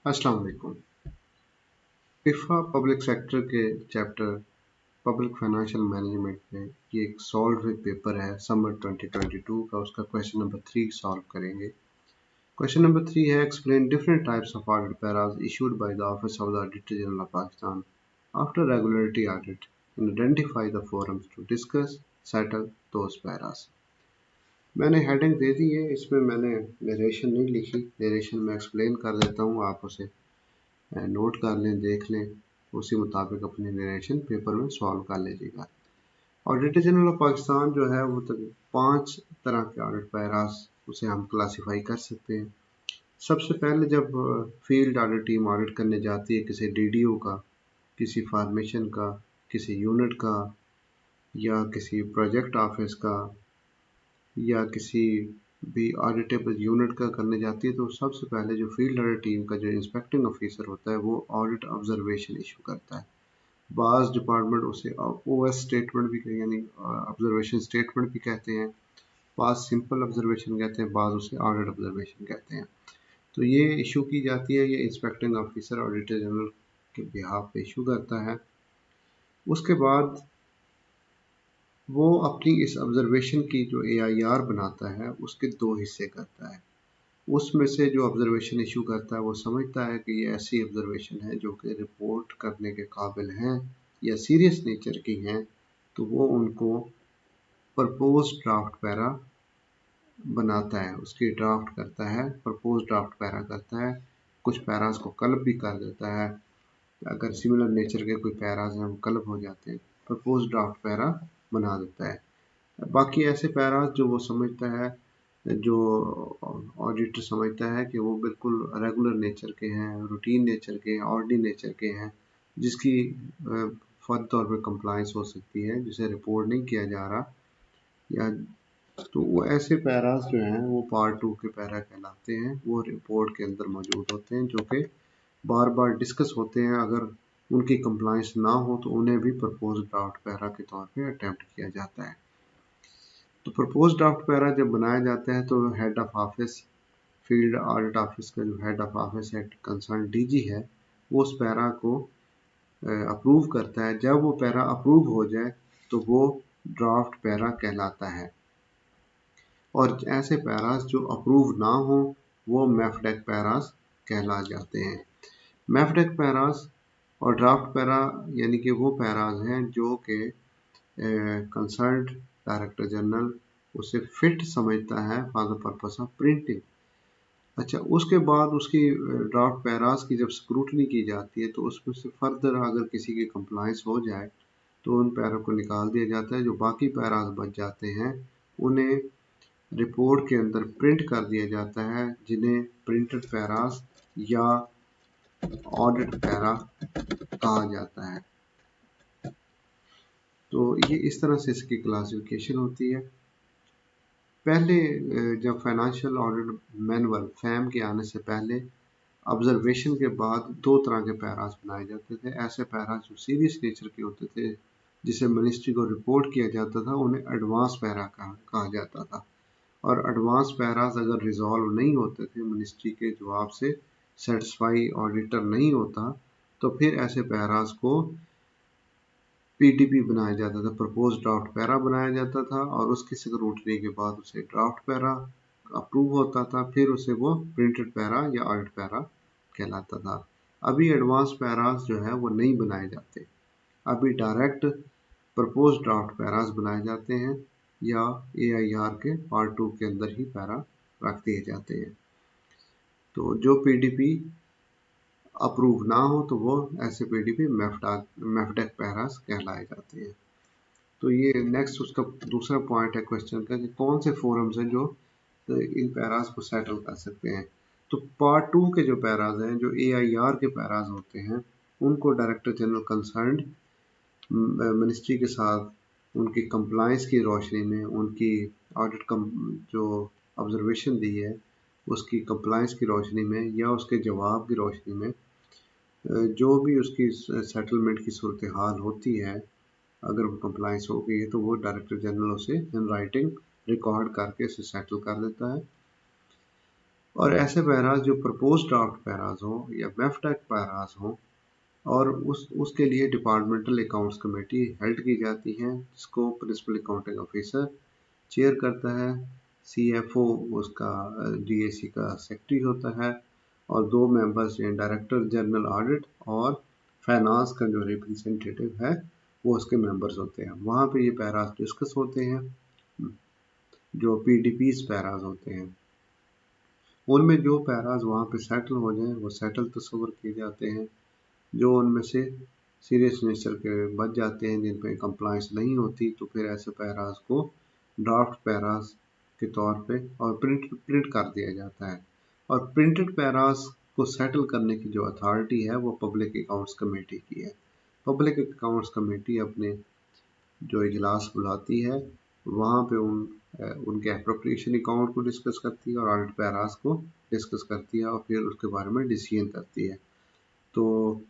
अस्सलाम वालेकुम। इफ़ा public sector के चैप्टर पब्लिक फाइनेंशियल मैनेजमेंट में ये एक सॉल्व पेपर है समर 2022 का। उसका क्वेश्चन नंबर 3 सॉल्व करेंगे। क्वेश्चन नंबर 3 है explain different types of audit paras issued by the office of the auditor general of Pakistan after regulatory audit and identify the forums to discuss settle those paras. मैंने heading दे दी है, इसमें मैंने narration नहीं लिखी। Narration में एक्सप्लेन कर देता हूँ, आप उसे नोट कर लें, देख लें, उसी मुताबिक अपने नरेशन पेपर में सॉल्व कर लीजिएगा। ऑडिटर जनरल ऑफ पाकिस्तान जो है वो तो 5 तरह के ऑडिट पैराज उसे हम क्लासीफाई कर सकते हैं। सबसे पहले जब फील्ड ऑडिट टीम ऑडिट करने जाती है किसी डीडीओ का, किसी फार्मेशन का, किसी यूनिट का या किसी प्रोजेक्ट ऑफिस का या किसी भी ऑडिटेबल यूनिट का करने जाती है, तो सबसे पहले जो फील्ड ऑडिट टीम का जो इंस्पेक्टिंग ऑफिसर होता है वो ऑडिट ऑब्जर्वेशन इशू करता है। बाज़ डिपार्टमेंट उसे ओएस स्टेटमेंट भी यानी ऑब्जर्वेशन स्टेटमेंट भी कहते हैं, बाज़ सिंपल ऑब्जर्वेशन कहते हैं, बाज़ उसे ऑडिट ऑब्जर्वेशन कहते हैं। तो ये इशू की जाती है, ये इंस्पेक्टिंग ऑफिसर ऑडिटर जनरल के बिहाफ पे इशू करता है। उसके बाद वो अपनी इस ऑब्जर्वेशन की जो एआईआर बनाता है उसके 2 हिस्से करता है। उसमें से जो ऑब्जर्वेशन इशू करता है वो समझता है कि ये ऐसी ऑब्जर्वेशन है जो कि रिपोर्ट करने के काबिल हैं या सीरियस नेचर की हैं, तो वो उनको प्रपोज ड्राफ्ट पैरा बनाता है, उसकी ड्राफ्ट करता है, प्रपोज ड्राफ्ट पैरा करता है। कुछ पैराज को क्लब भी कर देता है, अगर सिमिलर नेचर के कोई पैराज हैं वो क्लब हो जाते हैं, प्रपोज ड्राफ्ट पैरा बना देता है। बाकी ऐसे पैराज जो वो समझता है, जो ऑडिटर समझता है कि वो बिल्कुल रेगुलर नेचर के हैं, रूटीन नेचर के हैं, ऑर्डिनरी नेचर के हैं, जिसकी फर्द तौर पर कंप्लाइंस हो सकती है, जिसे रिपोर्ट नहीं किया जा रहा, या तो वो ऐसे पैराज जो हैं वो पार्ट 2 के पैरा कहलाते हैं। वो रिपोर्ट के अंदर मौजूद होते हैं, जो कि बार बार डिस्कस होते हैं। अगर उनकी कंप्लाइंस ना हो तो उन्हें भी प्रपोज ड्राफ्ट पैरा के तौर पे अटेम्प्ट किया जाता है। तो प्रपोज ड्राफ्ट पैरा जब बनाया जाता है तो head of office, field audit office का जो हेड ऑफ ऑफिस है, कंसर्न डीजी है, वो उस पैरा को अप्रूव करता है। जब वो पैरा अप्रूव हो जाए तो वो ड्राफ्ट पैरा कहलाता है। और ऐसे पैराज जो अप्रूव ना हो वो मैफडेक पैराज कहला जाते हैं। मैफडेक पैराज और ड्राफ्ट पैरा यानी कि वो पैराज हैं जो कि कंसर्न्ड डायरेक्टर जनरल उसे फिट समझता है for the purpose of printing. अच्छा, उसके बाद उसकी ड्राफ्ट पैराज की जब स्क्रूटनी की जाती है तो उसमें से फर्दर अगर किसी की कंप्लाइंस हो जाए तो उन पैरों को निकाल दिया जाता है। जो बाकी पैराज बच जाते हैं उन्हें रिपोर्ट के अंदर प्रिंट कर दिया जाता है, जिन्हें प्रिंटेड पैराज या ऑडिट पैरा कहा जाता है। तो ये इस तरह से इसकी क्लासिफिकेशन होती है। पहले जब फाइनेंशियल ऑडिट मैनुअल फैम के आने से पहले ऑब्जर्वेशन के बाद 2 तरह के पैराज बनाए जाते थे। ऐसे पैराज जो सीरियस नेचर के होते थे, जिसे मिनिस्ट्री को रिपोर्ट किया जाता था, उन्हें एडवांस पैरा कहा जाता था। और एडवांस पैराज अगर रिजॉल्व नहीं होते थे, मिनिस्ट्री के जवाब से सेटिस्फाई ऑडिटर नहीं होता, तो फिर ऐसे पैराज को पीडीपी बनाया जाता था, प्रपोज ड्राफ्ट पैरा बनाया जाता था, और उसकी स्क्रूटनी के बाद उसे ड्राफ्ट पैरा अप्रूव होता था, फिर उसे वो प्रिंटेड पैरा या ऑडिट पैरा कहलाता था। अभी एडवांस पैराज जो है वो नहीं बनाए जाते, अभी डायरेक्ट प्रपोज ड्राफ्ट पैराज बनाए जाते हैं या एआईआर के पार्ट 2 के अंदर ही पैरा रख दिए जाते हैं। तो जो पीडीपी अप्रूव ना हो तो वो ऐसे पीडीपी मैफडेक पैराज कहलाए जाते हैं। तो ये नेक्स्ट उसका दूसरा पॉइंट है क्वेश्चन का कि कौन से फोरम्स हैं जो इन पैराज को सेटल कर सकते हैं। तो पार्ट 2 के जो पैराज हैं, जो एआईआर के पैराज होते हैं, उनको डायरेक्टर जनरल कंसर्न्ड मिनिस्ट्री के साथ उनकी कंप्लाइंस की रोशनी में, उनकी ऑडिट जो ऑब्जर्वेशन दी है उसकी कंप्लाइंस की रोशनी में या उसके जवाब की रोशनी में, जो भी उसकी सेटलमेंट की सूरत हाल होती है, अगर वो कंप्लाइंस हो गई है तो वो डायरेक्टर जनरल उसे इन राइटिंग रिकॉर्ड करके उसे सेटल कर देता है। और ऐसे पैराज जो प्रपोज ड्राफ्ट पैराज हो या मेफटेक पैराज हो, और उसके लिए डिपार्टमेंटल अकाउंट्स कमेटी हेल्ड की जाती है, जिसको प्रिंसिपल अकाउंटिंग ऑफिसर चेयर करता है। सीएफओ उसका डीएसी का सेक्रेटरी होता है, और 2 मेंबर्स हैं, डायरेक्टर जनरल ऑडिट और फाइनेंस का जो रिप्रेजेंटेटिव है वो उसके मेंबर्स होते हैं। वहाँ पे ये पैराज डिस्कस होते हैं, जो पीडीपीज पैराज होते हैं। उनमें जो पैराज वहाँ पे सेटल हो जाए वो सेटल तस्वर किए जाते हैं। जो उनमें से सीरियस नेचर के बच जाते हैं, जिन पे कंप्लायंस नहीं होती, तो फिर ऐसे पैराज को ड्राफ्ट पैराज के तौर पे और प्रिंट कर दिया जाता है। और प्रिंटेड पैराज को सेटल करने की जो अथॉरिटी है वो पब्लिक अकाउंट्स कमेटी की है। पब्लिक अकाउंट्स कमेटी अपने जो इजलास बुलाती है, वहाँ पे उनके अप्रोप्रिएशन अकाउंट को डिस्कस करती है और ऑडिट पैराज को डिस्कस करती है, और फिर उसके बारे में डिसीजन करती है। तो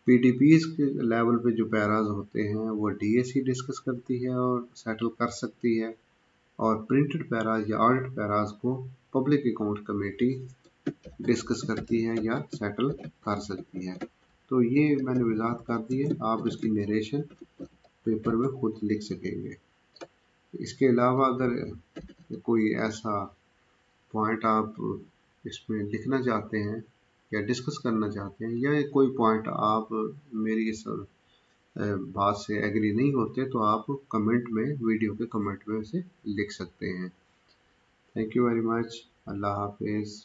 पीडीपीज के लेवल पे जो पैराज होते हैं वो डीएसी डिस्कस करती है और सेटल कर सकती है, और प्रिंटेड पैराज या ऑडिट पैराज को पब्लिक अकाउंट कमेटी डिस्कस करती है या सेटल कर सकती है। तो ये मैंने वजाहत कर दी है, आप इसकी नरेशन पेपर में खुद लिख सकेंगे। इसके अलावा अगर कोई ऐसा पॉइंट आप इसमें लिखना चाहते हैं या डिस्कस करना चाहते हैं, या कोई पॉइंट आप मेरी इस बात से एग्री नहीं होते, तो आप कमेंट में, वीडियो के कमेंट में उसे लिख सकते हैं। Thank you very much. अल्लाह हाफिज़।